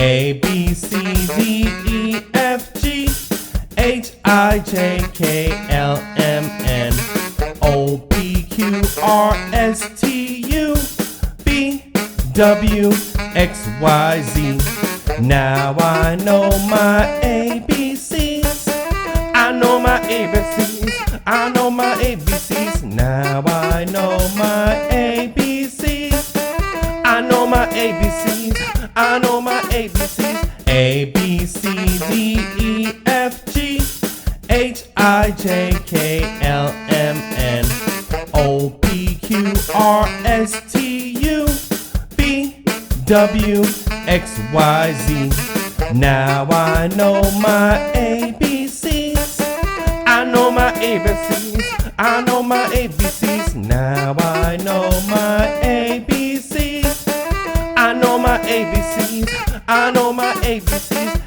A, B, C, D, E, F, G, H, I, J, K, L, M, N, O, P, Q, R, S, T, U, V, W, X, Y, Z. Now I know my ABCs. I know my ABCs. I know my ABCs. Now I know my ABCs. I know my ABCs. I know my ABCs. A, B, C, D, E, F, G, H, I, J, K, L, M, N, O, P, Q, R, S, T, U, V, W, X, Y, Z. Now I know my ABCs. I know my ABCs. I know my ABCs. Now I know my ABCs. I know my ABCs. I know my ABCs.